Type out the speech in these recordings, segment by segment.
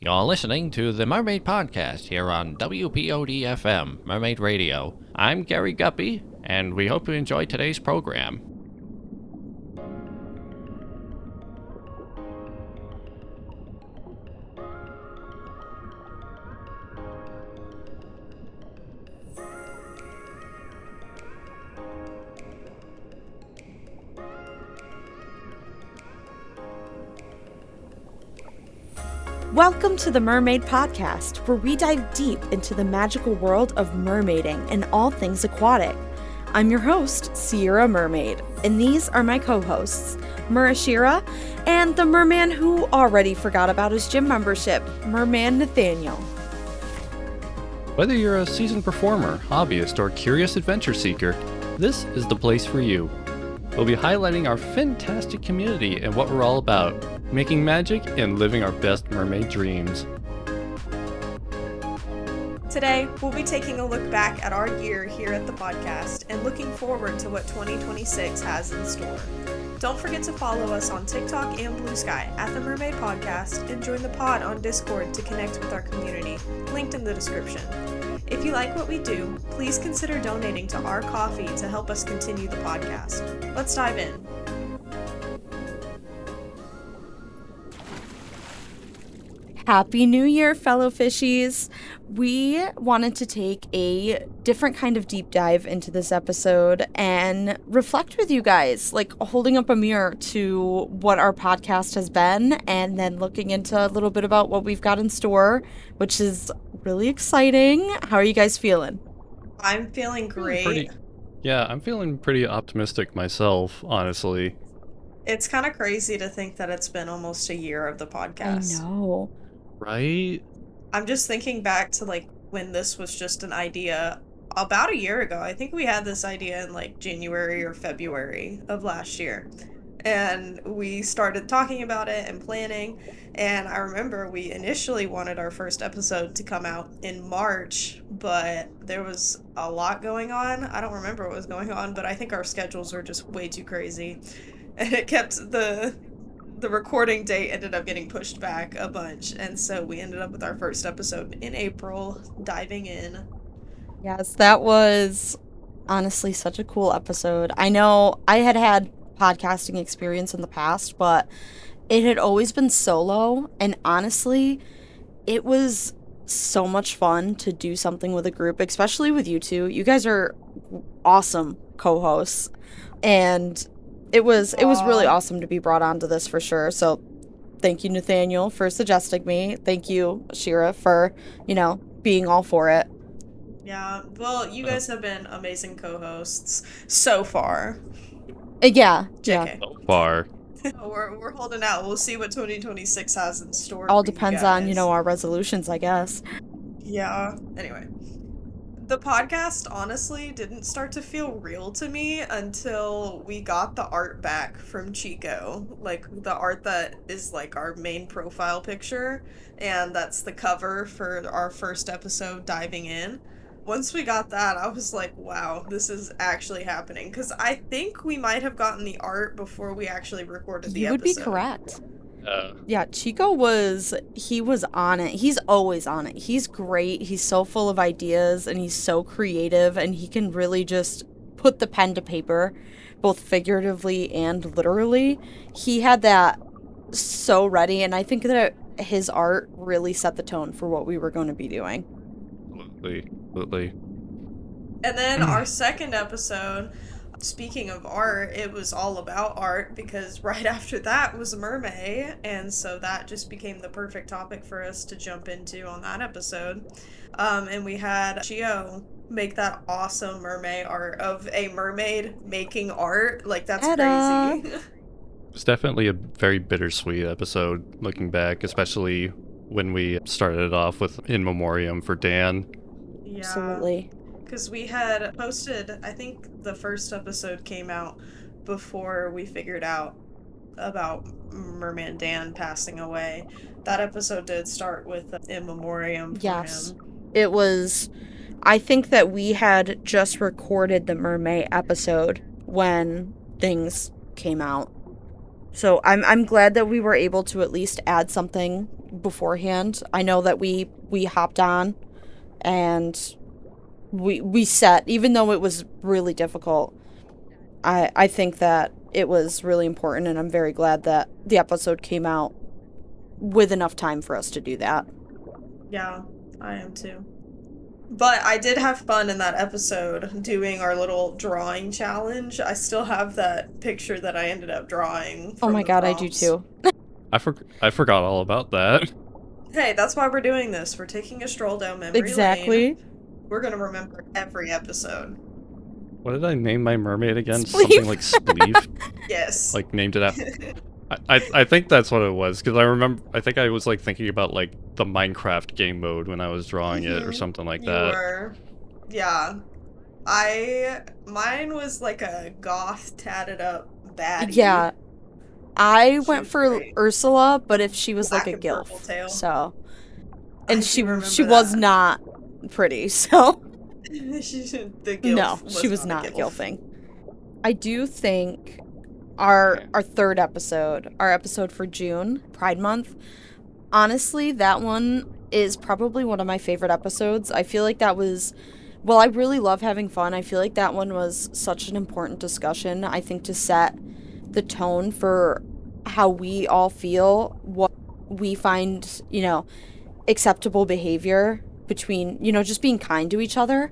You're listening to the Mermaid Podcast here on WPOD-FM, Mermaid Radio. I'm Gary Guppy, and we hope you enjoy today's program. Welcome to the Mermaid Podcast, where we dive deep into the magical world of mermaiding and all things aquatic. I'm your host, Sierra Mermaid, and these are my co-hosts, Murashira, and the merman who already forgot about his gym membership, Merman Nathaniel. Whether you're a seasoned performer, hobbyist, or curious adventure seeker, this is the place for you. We'll be highlighting our fantastic community and what we're all about, making magic and living our best mermaid dreams. Today, we'll be taking a look back at our year here at the podcast and looking forward to what 2026 has in store. Don't forget to follow us on TikTok and Blue Sky at the Mermaid Podcast and join the pod on Discord to connect with our community, linked in the description. If you like what we do, please consider donating to our coffee to help us continue the podcast. Let's dive in. Happy New Year, fellow fishies! We wanted to take a different kind of deep dive into this episode and reflect with you guys, like holding up a mirror to what our podcast has been and then looking into a little bit about what we've got in store, which is really exciting. How are you guys feeling? I'm feeling great. I'm feeling pretty optimistic myself, honestly. It's kind of crazy to think that it's been almost a year of the podcast. I know. Right? I'm just thinking back to like when this was just an idea about a year ago. I think we had this idea in like January or February of last year. And we started talking about it and planning. And I remember we initially wanted our first episode to come out in March, but there was a lot going on. I don't remember what was going on, but I think our schedules were just way too crazy. And it kept the recording date ended up getting pushed back a bunch, and so we ended up with our first episode in April, diving in. Yes, that was honestly such a cool episode. I know I had podcasting experience in the past, but it had always been solo, and honestly, it was so much fun to do something with a group, especially with you two. You guys are awesome co-hosts, and it was really awesome to be brought onto this for sure. So thank you, Nathaniel, for suggesting me. Thank you, Shira, for, being all for it. Yeah, well, you guys have been amazing co-hosts so far. Yeah. So far. We're holding out. We'll see what 2026 has in store. All depends on, our resolutions, I guess. Yeah. Anyway. The podcast honestly didn't start to feel real to me until we got the art back from Chico. Like the art that is like our main profile picture, and that's the cover for our first episode, Diving In. Once we got that, I was like, wow, this is actually happening. Because I think we might have gotten the art before we actually recorded the episode. You would be correct. Yeah, Chico was on it. He's always on it. He's great. He's so full of ideas and he's so creative, and he can really just put the pen to paper, both figuratively and literally. He had that so ready, and I think that his art really set the tone for what we were going to be doing. Absolutely. And then our second episode, speaking of art, it was all about art because right after that was Mermaid, and so that just became the perfect topic for us to jump into on that episode. And we had Chio make that awesome mermaid art of a mermaid making art. Like, that's Ta-da! crazy. It's definitely a very bittersweet episode looking back, especially when we started it off with In Memoriam for Dan. Yeah. Absolutely. Because we had posted, I think the first episode came out before we figured out about Merman Dan passing away. That episode did start with In Memoriam for Yes. him. It was, I think that we had just recorded the Mermaid episode when things came out. So I'm glad that we were able to at least add something beforehand. I know that we hopped on and we set, even though it was really difficult. I think that it was really important, and I'm very glad that the episode came out with enough time for us to do that. Yeah, I am too. But I did have fun in that episode doing our little drawing challenge. I still have that picture that I ended up drawing. Oh from my the god, I do prompts. too. I forgot all about that. Hey, that's why we're doing this. We're taking a stroll down memory Exactly. lane. We're gonna remember every episode. What did I name my mermaid again? Spleef. Something like Spleef? Yes. Like named it after. I think that's what it was, because I think I was like thinking about like the Minecraft game mode when I was drawing it or something like You that. were. Yeah. Mine was like a goth tatted up baddie. Yeah. I She went was for great. Ursula, but if she was Black like a and purple gilf. tail. So, I and do she remember was that. not pretty, so The gilf no, she was not gilfing. I do think our third episode, our episode for June, Pride Month, honestly, that one is probably one of my favorite episodes. I feel like that was, well, I really love having fun. I feel like that one was such an important discussion, I think, to set the tone for how we all feel, what we find, acceptable behavior between, just being kind to each other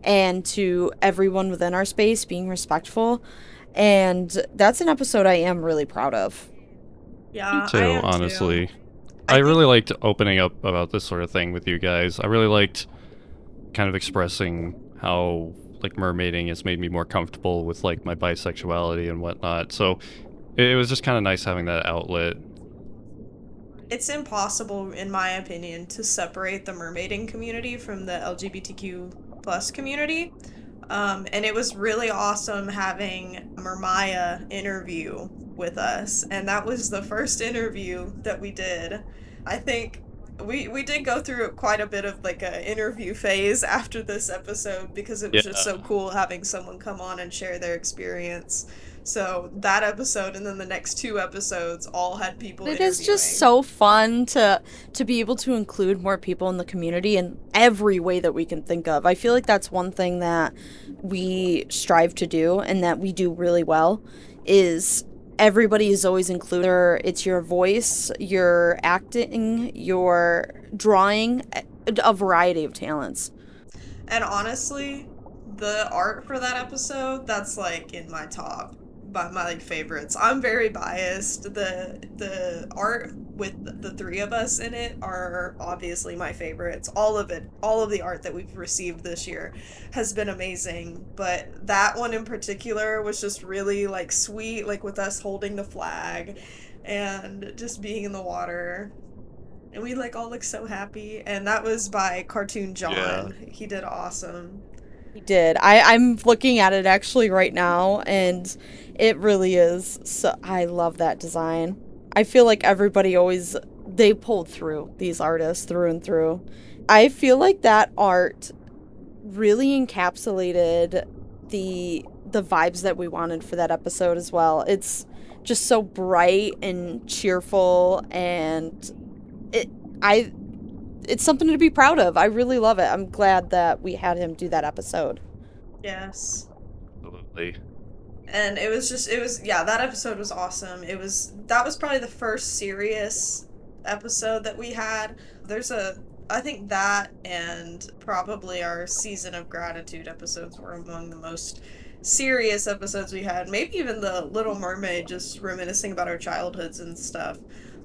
and to everyone within our space, being respectful. And that's an episode I am really proud of. Yeah, Me too, I am honestly. too. I really liked opening up about this sort of thing with you guys. I really liked kind of expressing how like mermaiding has made me more comfortable with like my bisexuality and whatnot. So it was just kind of nice having that outlet. It's impossible, in my opinion, to separate the mermaiding community from the LGBTQ plus community. And it was really awesome having Mermaya interview with us. And that was the first interview that we did. I think we did go through quite a bit of like a interview phase after this episode because it was just so cool having someone come on and share their experience. So that episode and then the next two episodes all had people It interviewing. is just so fun to be able to include more people in the community in every way that we can think of. I feel like that's one thing that we strive to do and that we do really well is everybody is always included. It's your voice, your acting, your drawing, a variety of talents. And honestly, the art for that episode, that's like in my top, by my like favorites. I'm very biased. The art with the three of us in it are obviously my favorites. All of it, all of the art that we've received this year has been amazing. But that one in particular was just really like sweet, like with us holding the flag and just being in the water. And we like all look so happy. And that was by Cartoon John. Yeah. He did awesome. He did. I'm looking at it actually right now, and it really is. So I love that design. I feel like everybody always, they pulled through these artists through and through. I feel like that art really encapsulated the vibes that we wanted for that episode as well. It's just so bright and cheerful, and it's something to be proud of. I really love it. I'm glad that we had him do that episode. Yes. Absolutely. And that episode was awesome. That was probably the first serious episode that we had. I think that and probably our Season of Gratitude episodes were among the most serious episodes we had. Maybe even the Little Mermaid, just reminiscing about our childhoods and stuff.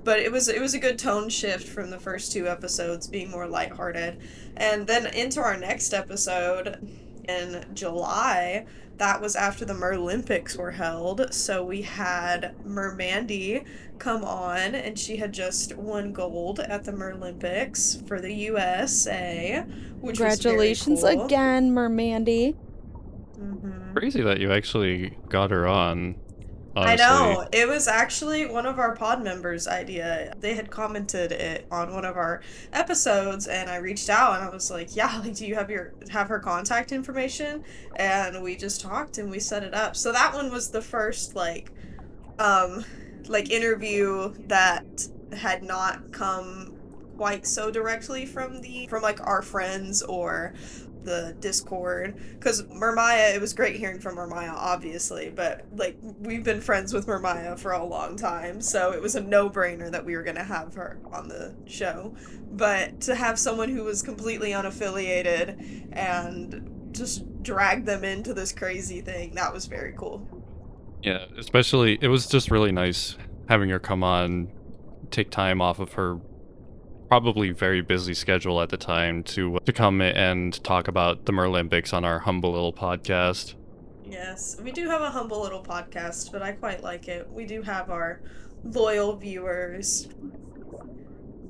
But it was a good tone shift from the first two episodes being more lighthearted. And then into our next episode in July, that was after the Merlympics were held. So we had Mermandy come on, and she had just won gold at the Merlympics for the USA, which Congratulations was very cool. again, Mermandy. Mm-hmm. Crazy that you actually got her on. Honestly. I know. It was actually one of our pod members' idea. They had commented it on one of our episodes, and I reached out and I was like, "Yeah, like, do you have her contact information?" And we just talked and we set it up. So that one was the first like interview that had not come quite so directly from like our friends or the Discord. Because Mermaya, it was great hearing from Mermaya, obviously, but like we've been friends with Mermaya for a long time, so it was a no-brainer that we were gonna have her on the show. But to have someone who was completely unaffiliated and just drag them into this crazy thing, that was very cool. Yeah, especially, it was just really nice having her come on, take time off of her probably very busy schedule at the time to come and talk about the Merlimpics on our humble little podcast. Yes, we do have a humble little podcast, but I quite like it. We do have our loyal viewers.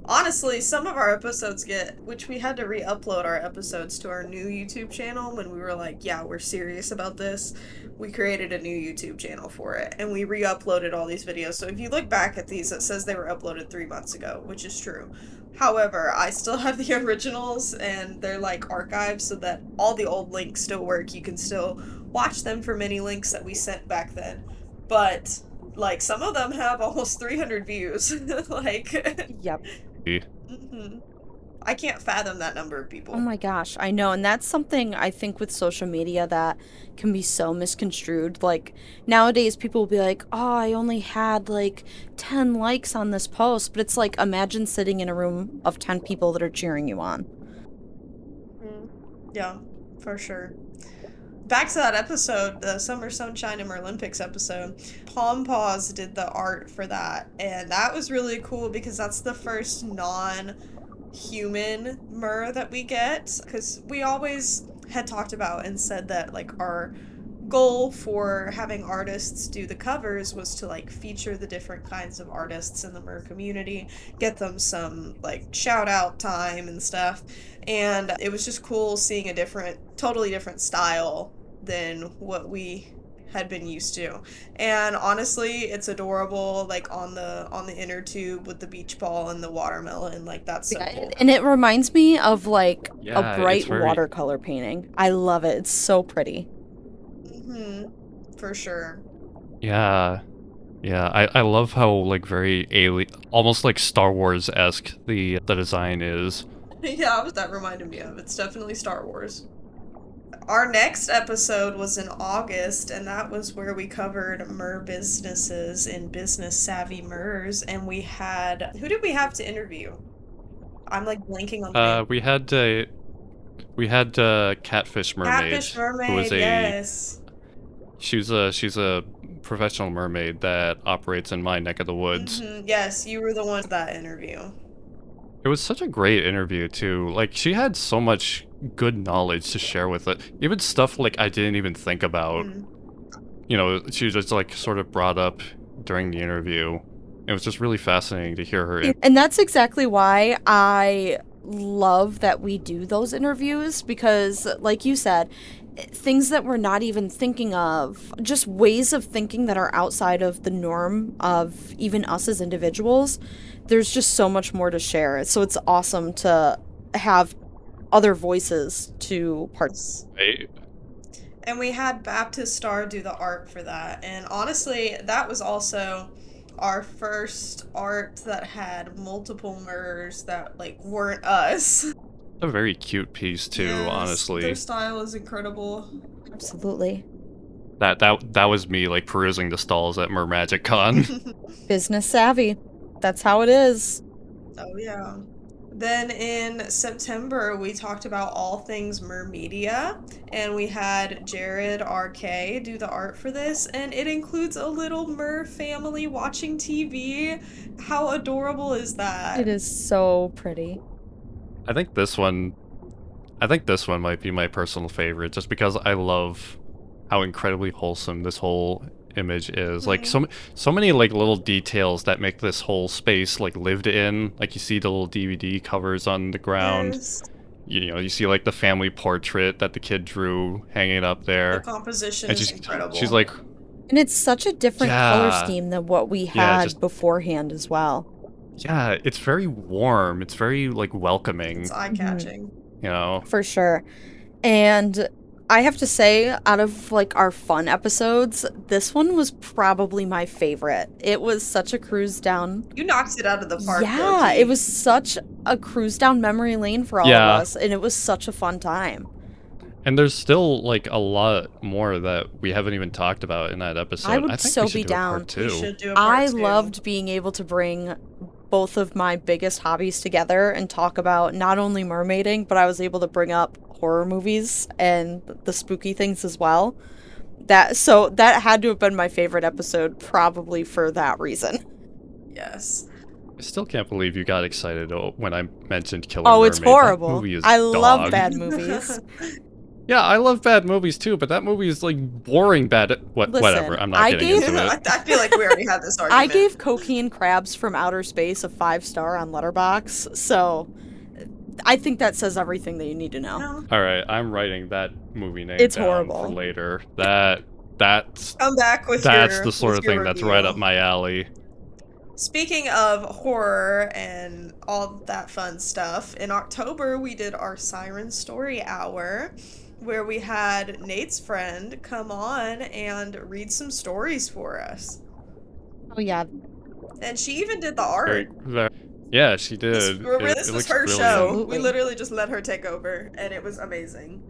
Honestly, some of our episodes which we had to re-upload our episodes to our new YouTube channel when we were like, yeah, we're serious about this. We created a new YouTube channel for it, and we re-uploaded all these videos. So if you look back at these, it says they were uploaded 3 months ago, which is true. However, I still have the originals, and they're like archived so that all the old links still work. You can still watch them from any links that we sent back then. But, like, some of them have almost 300 views. Like... Yep. Mm-hmm. I can't fathom that number of people. Oh my gosh, I know, and that's something I think with social media that can be so misconstrued. Like, nowadays people will be like, oh, I only had like 10 likes on this post, but it's like, imagine sitting in a room of 10 people that are cheering you on. Yeah, for sure. Back to that episode, the Summer Sunshine and Merlimpics episode, Palm Paws did the art for that, and that was really cool because that's the first non-human mer that we get, because we always had talked about and said that, like, our goal for having artists do the covers was to, like, feature the different kinds of artists in the mer community, get them some, like, shout-out time and stuff, and it was just cool seeing a totally different style than what we had been used to. And honestly, it's adorable, like on the inner tube with the beach ball and the watermelon. Like, that's so cool. And it reminds me of like Yeah, a bright it's very- watercolor painting. I love it. It's so pretty. For sure. Yeah. Yeah, I love how, like, very alien, almost like Star Wars-esque the design is. Yeah, what that reminded me of. It's definitely Star Wars. Our next episode was in August, and that was where we covered mer businesses and business savvy mers, and we had... Who did we have to interview? I'm like blanking on the name. We had Catfish Mermaid. Catfish Mermaid, who was yes. She's a professional mermaid that operates in my neck of the woods. Yes, you were the one for that interview. It was such a great interview too. Like, she had so much good knowledge to share with it. Even stuff like I didn't even think about. You know, she just like sort of brought up during the interview. It was just really fascinating to hear her. And that's exactly why I love that we do those interviews, because like you said, things that we're not even thinking of, just ways of thinking that are outside of the norm of even us as individuals, there's just so much more to share. So it's awesome to have other voices to Right. And we had Baptist Star do the art for that. And honestly, that was also our first art that had multiple mers that, like, weren't us. A very cute piece too, Yes, honestly. their style is incredible. Absolutely. That was me, like, perusing the stalls at Mermagic Con. Business savvy. That's how it is. Oh, yeah. Then in September, we talked about all things Mermedia, and we had Jared RK do the art for this, and it includes a little mer family watching TV. How adorable is that? It is so pretty. I think this one might be my personal favorite, just because I love how incredibly wholesome this whole image is. Like, so many, like, little details that make this whole space, like, lived in. Like, you see the little DVD covers on the ground. Yes. You know, you see, like, the family portrait that the kid drew hanging up there. The composition And is incredible. she's like, And it's such a different color Yeah. scheme than what we Yeah, had just- beforehand as well. yeah, it's very warm. It's very, like, welcoming. It's eye-catching. You know? For sure. And I have to say, out of like our fun episodes, this one was probably my favorite. It was such a cruise down. You knocked it out of the park. Yeah, Low-key. it was such a cruise down memory lane for all of us, and it was such a fun time. And there's still like a lot more that we haven't even talked about in that episode. I would think so we should be do down. A part two. We should do a part I two. loved being able to bring both of my biggest hobbies together and talk about not only mermaiding, but I was able to bring up horror movies and the spooky things as well. That had to have been my favorite episode, probably for that reason. Yes. I still can't believe you got excited when I mentioned Killer Oh, Mermaid. it's horrible. That movie is I dog. love bad movies. Yeah, I love bad movies too, but that movie is like boring bad. Listen, Whatever. I'm not getting into it. I feel like we already had this argument. I gave Cocaine Crabs from Outer Space a 5-star on Letterboxd, so I think that says everything that you need to know. No. All right, I'm writing that movie name It's down horrible. for later. That's Come back with that's your, the sort with of your thing that's review. right up my alley. Speaking of horror and all that fun stuff, in October we did our Siren Story Hour, where we had Nate's friend come on and read some stories for us. Oh yeah, And she even did the art. Yeah, she did. This It was looks her brilliant. show. Absolutely. We literally just let her take over, and it was amazing.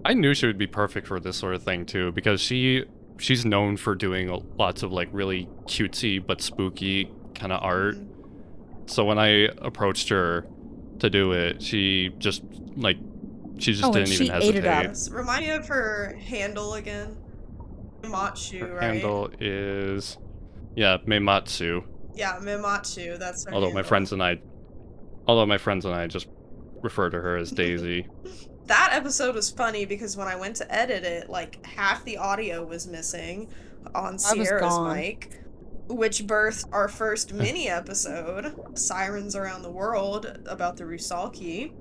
I knew she would be perfect for this sort of thing too, because she's known for doing lots of like really cutesy but spooky kind of art. So when I approached her to do it, she just Oh, and didn't she even ate it up. hesitate. Yes. Remind me of her handle again. Matsu, Her right? handle is Meimatsu. Yeah, Mimatsu. That's her Although my handle. friends and I just refer to her as Daisy. That episode was funny because when I went to edit it, like half the audio was missing on Sierra's gone. mic, which birthed our first mini episode, Sirens Around the World, about the Rusalki.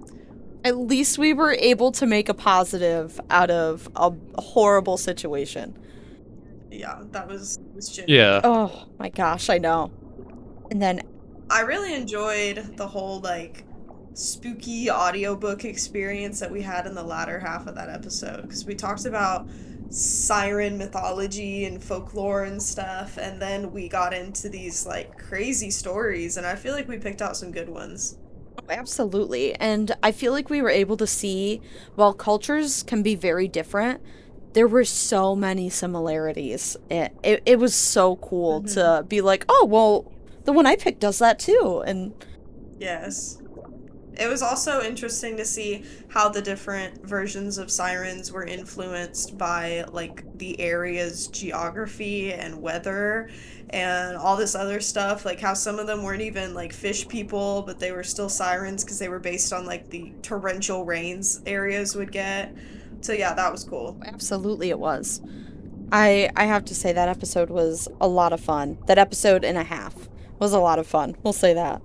At least we were able to make a positive out of a horrible situation. Yeah, that was genuine. Yeah. Oh my gosh, I know. And then I really enjoyed the whole like spooky audiobook experience that we had in the latter half of that episode, because we talked about siren mythology and folklore and stuff, and then we got into these like crazy stories, and I feel like we picked out some good ones. absolutely. And I feel like we were able to see, while cultures can be very different, there were so many similarities. It was so cool to be like, oh, well, the one I picked does that too. And Yes. It was also interesting to see how the different versions of sirens were influenced by like the area's geography and weather and all this other stuff, like how some of them weren't even like fish people, but they were still sirens because they were based on like the torrential rains areas would get. So yeah, that was cool. absolutely it was. I have to say that episode was a lot of fun. That episode and a half was a lot of fun. We'll say that.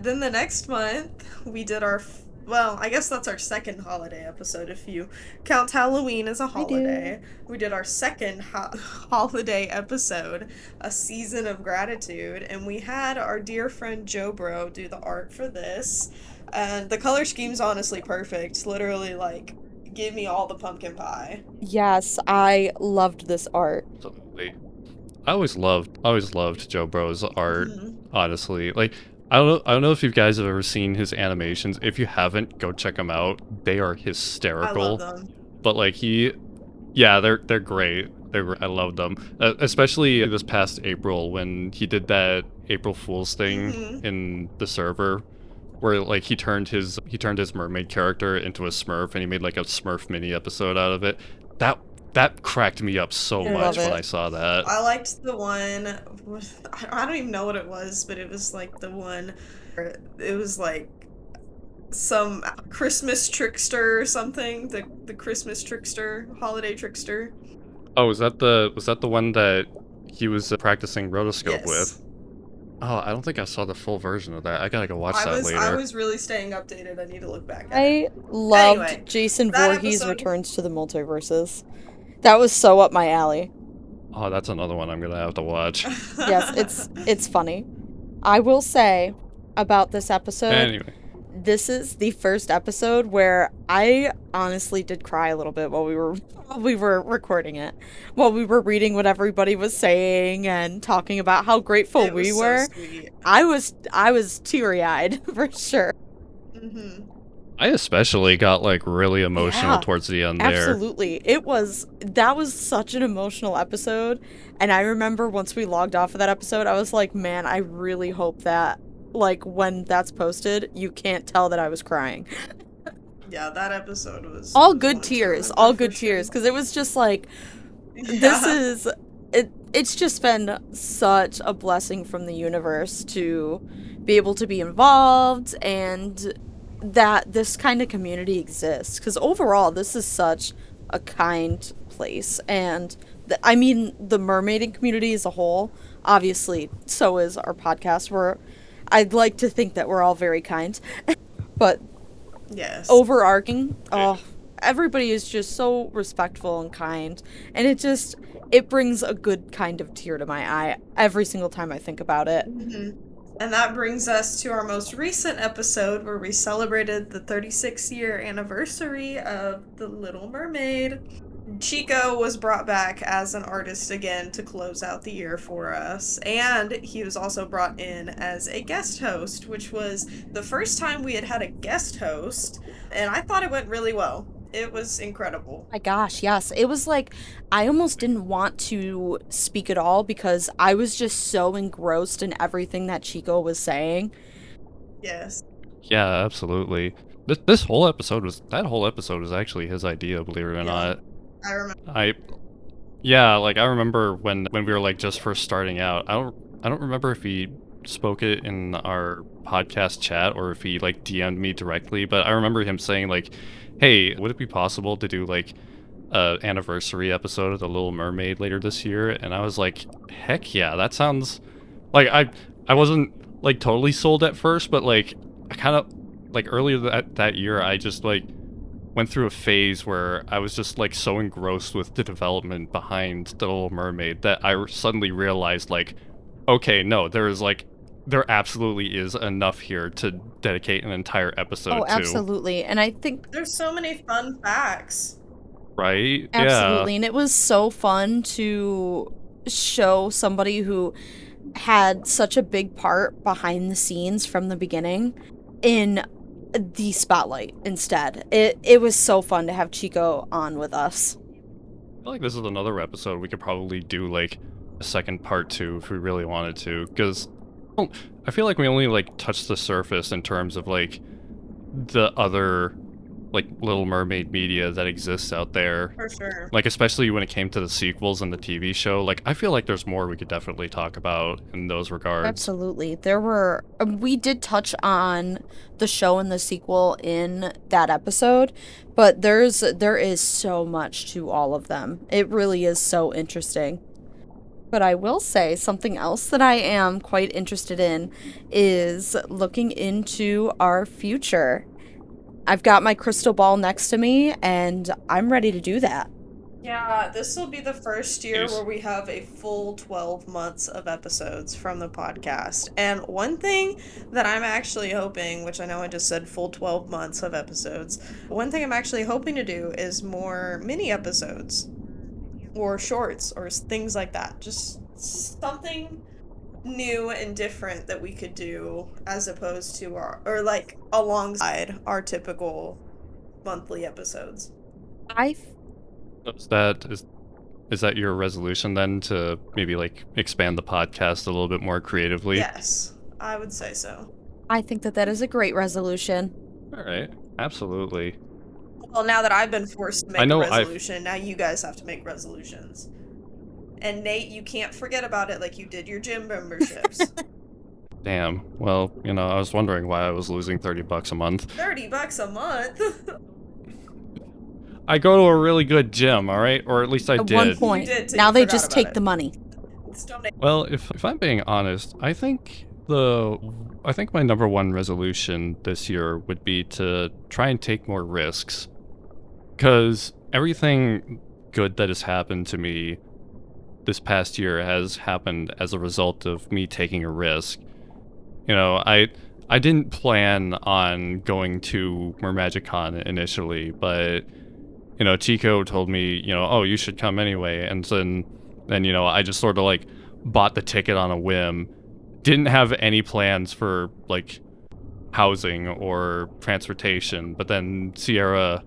Then the next month, we did our, well, I guess that's our second holiday episode if you count Halloween as a holiday. We did our second holiday episode, A Season of Gratitude, and we had our dear friend Joe Bro do the art for this. And the color scheme's honestly perfect. Literally, like, give me all the pumpkin pie. Yes, I loved this art. Absolutely. I always loved Joe Bro's art, Mhm. honestly. Like I don't know if you guys have ever seen his animations. If you haven't, go check them out. They are I hysterical. love them. But like they're great. I love them. Especially this past April when he did that April Fool's thing Mhm. in the server where like he turned his mermaid character into a Smurf and he made like a Smurf mini episode out of it. That cracked me up so I much love when it. I saw that. I liked the one, I don't even know what it was, but it was like the one, it was like some Christmas trickster or something, the Christmas trickster, holiday trickster. Oh, was that the one that he was practicing rotoscope Yes. with? Oh, I don't think I saw the full version of that. I gotta go watch that I later. was really staying updated. I need to look back at it. I loved Anyway, Jason that Voorhees episode- returns to the multiverses. That was so up my alley. Oh, that's another one I'm gonna have to watch. Yes, it's funny. I will say about this episode, Anyway, this is the first episode where I honestly did cry a little bit while we were recording it, while we were reading what everybody was saying and talking about how grateful It was we so were. sweet. I was teary-eyed for sure. Mm-hmm. I especially got like really emotional Yeah, towards the end there. Absolutely. That was such an emotional episode. And I remember once we logged off of that episode, I was like, man, I really hope that, like, when that's posted, you can't tell that I was crying. Yeah, that episode was All was good one to tears, remember all for good sure. tears. Because it was just like, this Yeah. is, it's just been such a blessing from the universe to be able to be involved and that this kind of community exists. Because overall, this is such a kind place. And I mean, the mermaiding community as a whole, obviously, so is our podcast. I'd like to think that we're all very kind. But Yes. overarching, everybody is just so respectful and kind. And it brings a good kind of tear to my eye every single time I think about it. Mm-hmm. And that brings us to our most recent episode where we celebrated the 36-year anniversary of The Little Mermaid. Chico was brought back as an artist again to close out the year for us, and he was also brought in as a guest host, which was the first time we had a guest host, and I thought it went really well. It was incredible. My gosh, yes. It was like I almost didn't want to speak at all because I was just so engrossed in everything that Chico was saying. Yes. Yeah, absolutely. That whole episode was actually his idea, believe it or Yeah. not. I remember. I remember when we were like just first starting out. I don't remember if he spoke it in our podcast chat or if he like DM'd me directly, but I remember him saying like, "Hey, would it be possible to do like a anniversary episode of The Little Mermaid later this year?" And I was like, "Heck yeah, that sounds like I wasn't like totally sold at first, but like I kind of like earlier that year I just like went through a phase where I was just like so engrossed with the development behind The Little Mermaid that I suddenly realized like, okay, no, there absolutely is enough here to dedicate an entire episode Oh, to. absolutely. And I think There's so many fun facts. Right? absolutely. Yeah. And it was so fun to show somebody who had such a big part behind the scenes from the beginning in the spotlight instead. It was so fun to have Chico on with us. I feel like this is another episode we could probably do like a second part to if we really wanted to, because I feel like we only like touched the surface in terms of like the other like Little Mermaid media that exists out there. For sure. Like especially when it came to the sequels and the TV show, like I feel like there's more we could definitely talk about in those regards. Absolutely. We did touch on the show and the sequel in that episode, but there is so much to all of them. It really is so interesting. But I will say something else that I am quite interested in is looking into our future. I've got my crystal ball next to me, and I'm ready to do that. Yeah, this will be the first year Yes. where we have a full 12 months of episodes from the podcast. And one thing that I'm actually hoping, which I know I just said full 12 months of episodes, one thing I'm actually hoping to do is more mini episodes or shorts or things like that. Just something new and different that we could do as opposed to or like alongside our typical monthly episodes. I Is that your resolution then to maybe like expand the podcast a little bit more creatively? Yes, I would say so. think that is a great resolution. All right. Absolutely. Well, now that I've been forced to make I know a resolution, now you guys have to make resolutions. And Nate, you can't forget about it like you did your gym memberships. Damn. Well, I was wondering why I was losing $30 a month. $30 a month. I go to a really good gym, all right? Or at least I At did. one point. You did, till Now you they forgot just about take it. the money. It's donate. Well, if I'm being honest, I think my number one resolution this year would be to try and take more risks. Because everything good that has happened to me this past year has happened as a result of me taking a risk. I I didn't plan on going to Mermagicon initially, but Chico told me, oh, you should come anyway, and then I just sort of like bought the ticket on a whim. Didn't have any plans for like housing or transportation, but then Sierra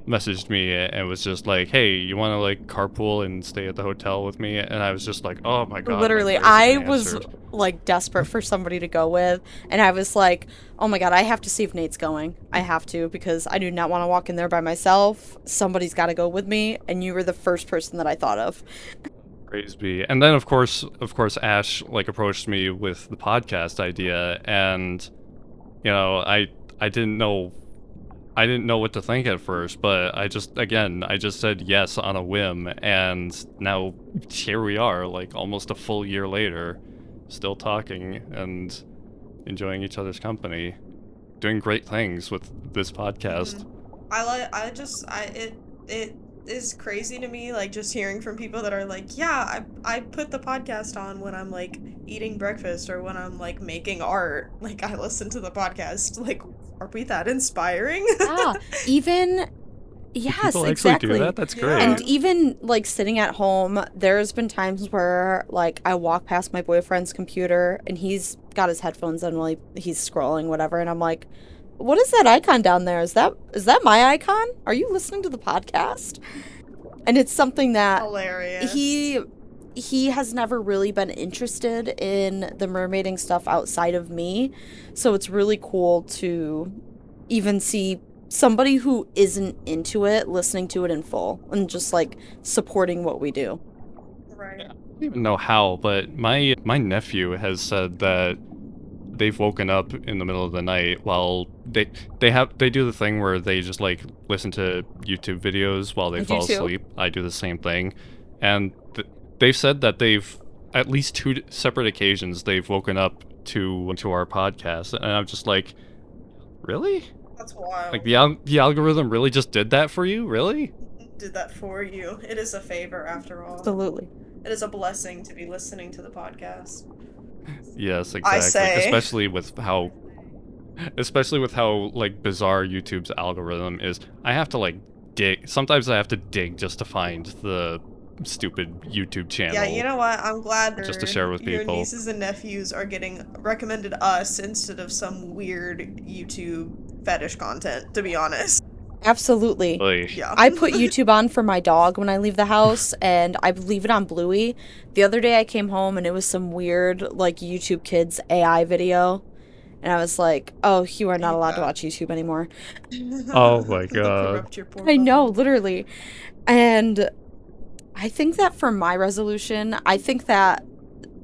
messaged me and was just like, hey, you want to like carpool and stay at the hotel with me? And I was just like, oh my god. Literally, I was like desperate for somebody to go with, and I was like, oh my god, I have to see if Nate's going. I have to, because I do not want to walk in there by myself. Somebody's got to go with me, and you were the first person that I thought of. Praise be. And then of course Ash like approached me with the podcast idea, and I didn't know what to think at first, but I just said yes on a whim, and now here we are, like almost a full year later, still talking and enjoying each other's company, doing great things with this podcast. It is crazy to me, like, just hearing from people that are like, yeah, I put the podcast on when I'm like eating breakfast or when I'm like making art, like I listen to the podcast. Like, are we that inspiring? Yeah, even yes, people exactly. Do that? That's great. And even like sitting at home, there's been times where like I walk past my boyfriend's computer and he's got his headphones on while he's scrolling whatever, and I'm like, what is that icon down there? Is that my icon? Are you listening to the podcast? And it's something that hilarious. He has never really been interested in the mermaiding stuff outside of me. So it's really cool to even see somebody who isn't into it listening to it in full and just like supporting what we do. Right. I don't even know how, but my nephew has said that they've woken up in the middle of the night while they do the thing where they just like listen to YouTube videos while they fall asleep. I do the same thing, and they've said that they've at least 2 separate occasions they've woken up to our podcast, and I'm just like, really? That's wild. Like the algorithm really just did that for you? Really? Did that for you. It is a favor after all. Absolutely. It is a blessing to be listening to the podcast. Yes, exactly. I say. Especially with how like bizarre YouTube's algorithm is. I have to like dig. Sometimes I have to dig just to find the stupid YouTube channel. Yeah, you know what? I'm glad just to share with your people. Your nieces and nephews are getting recommended us instead of some weird YouTube fetish content, to be honest. Absolutely. Yeah. I put YouTube on for my dog when I leave the house, and I leave it on Bluey. The other day I came home and it was some weird like YouTube Kids AI video, and I was like, oh, you are not allowed to watch YouTube anymore. Oh my god. I know, literally. And I think that for my resolution, I think that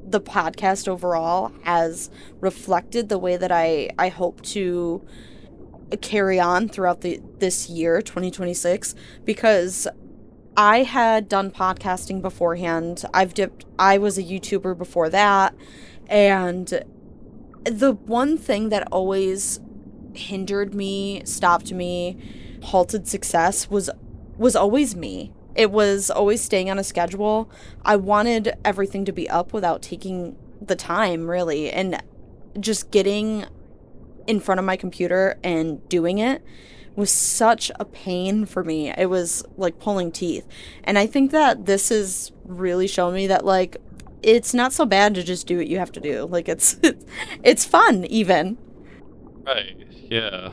the podcast overall has reflected the way that I hope to carry on throughout this year, 2026, because I had done podcasting beforehand. I was a YouTuber before that, and the one thing that always hindered me, stopped me, halted success was always me. It was always staying on a schedule. I wanted everything to be up without taking the time, really, and just getting in front of my computer and doing it was such a pain for me. It was like pulling teeth. And I think that this has really shown me that like it's not so bad to just do what you have to do. Like it's fun even. Right. Yeah.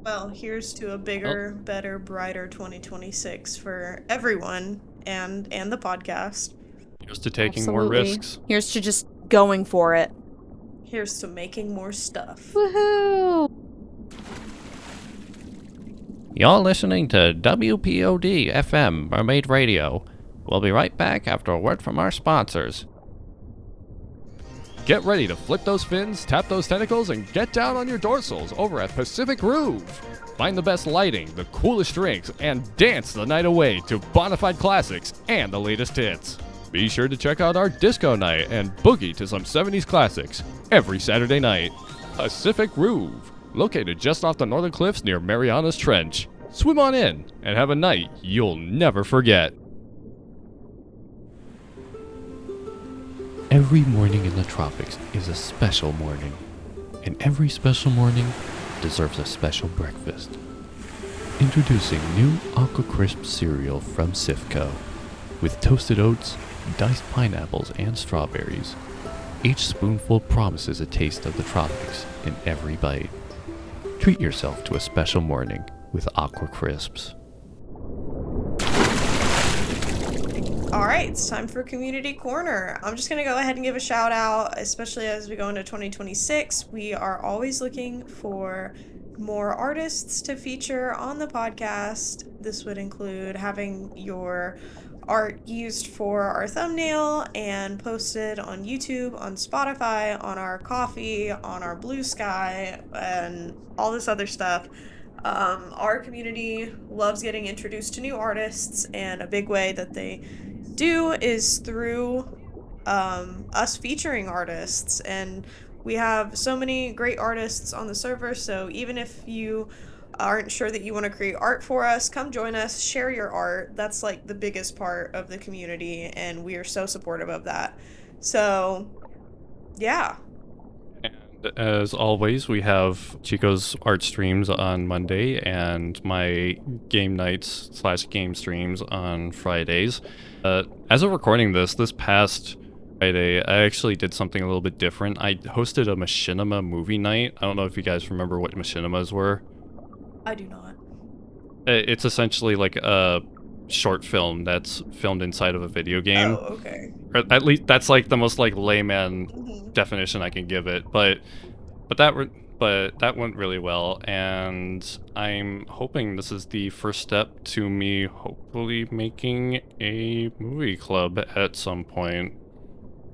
Well, here's to a bigger, better, brighter 2026 for everyone and the podcast. Here's to taking Absolutely. more risks. Here's to just going for it. Here's to making more stuff. Woohoo! You're listening to WPOD FM Mermaid Radio. We'll be right back after a word from our sponsors. Get ready to flip those fins, tap those tentacles, and get down on your dorsals over at Pacific Groove. Find the best lighting, the coolest drinks, and dance the night away to bonafide classics and the latest hits. Be sure to check out our disco night and boogie to some 70s classics every Saturday night. Pacific Groove, located just off the northern cliffs near Mariana's Trench. Swim on in and have a night you'll never forget. Every morning in the tropics is a special morning. And every special morning deserves a special breakfast. Introducing new Aqua Crisp cereal from Sifco. With toasted oats, diced pineapples, and strawberries. Each spoonful promises a taste of the tropics in every bite. Treat yourself to a special morning with Aqua Crisps. All right, it's time for Community Corner. I'm just going to go ahead and give a shout out, especially as we go into 2026. We are always looking for more artists to feature on the podcast. This would include having your art used for our thumbnail and posted on YouTube, on Spotify, on our Coffee, on our Blue Sky, and all this other stuff. Our community loves getting introduced to new artists, and a big way that they do is through us featuring artists. And we have so many great artists on the server, so even if you aren't sure that you want to create art for us, come join us, share your art. That's like the biggest part of the community, and we are so supportive of that. So yeah. And as always, we have Chico's art streams on Monday and my game nights / game streams on Fridays. As of recording this past Friday, I actually did something a little bit different. I hosted a machinima movie night. I don't know if you guys remember what machinimas were. I do not. It's essentially like a short film that's filmed inside of a video game. Oh, okay. Or at least that's like the most like layman definition I can give it. But that went really well, and I'm hoping this is the first step to me hopefully making a movie club at some point.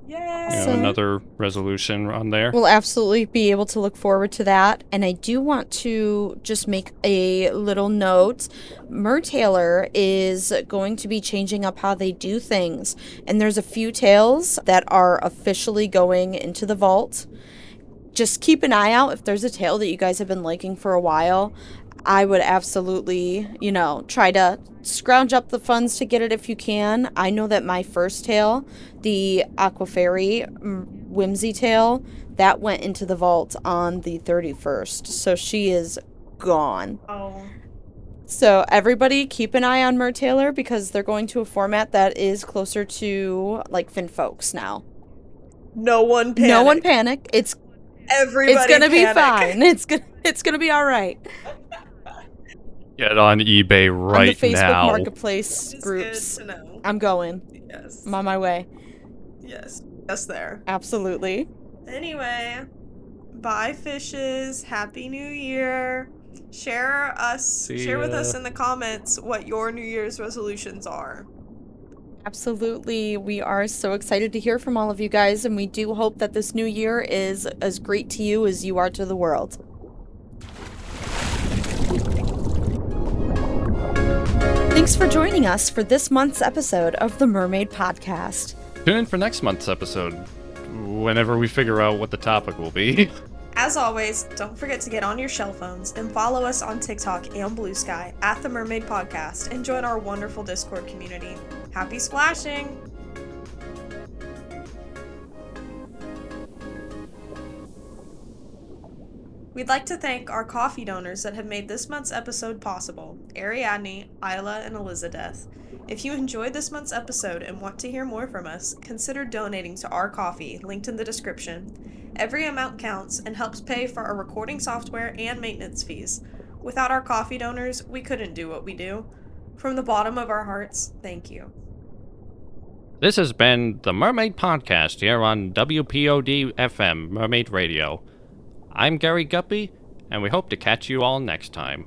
Yay! You know, another resolution on there. We'll absolutely be able to look forward to that. And I do want to just make a little note. Mertailor is going to be changing up how they do things. And there's a few tales that are officially going into the vault. Just keep an eye out if there's a tale that you guys have been liking for a while. I would absolutely, try to scrounge up the funds to get it if you can. I know that my first tale, the Aquafairy Whimsy tale, that went into the vault on the 31st. So she is gone. Oh. So everybody keep an eye on Mertailor because they're going to a format that is closer to like Finfolks now. No one panic. No one panic. It's gonna be fine. It's gonna be all right. Get on eBay right on the Facebook now. Marketplace groups. Good to know. I'm going. Yes. I'm on my way. Yes. Yes, there. Absolutely. Anyway, bye fishes. Happy New Year. Share with us in the comments what your New Year's resolutions are. Absolutely. We are so excited to hear from all of you guys, and we do hope that this new year is as great to you as you are to the world. Thanks for joining us for this month's episode of the Mermaid Podcast. Tune in for next month's episode, whenever we figure out what the topic will be. As always, don't forget to get on your shell phones and follow us on TikTok and Blue Sky at the Mermaid Podcast and join our wonderful Discord community. Happy splashing! We'd like to thank our coffee donors that have made this month's episode possible: Ariadne, Isla, and Elizabeth. If you enjoyed this month's episode and want to hear more from us, consider donating to our coffee, linked in the description. Every amount counts and helps pay for our recording software and maintenance fees. Without our coffee donors, we couldn't do what we do. From the bottom of our hearts, thank you. This has been the Mermaid Podcast here on WPOD FM, Mermaid Radio. I'm Gary Guppy, and we hope to catch you all next time.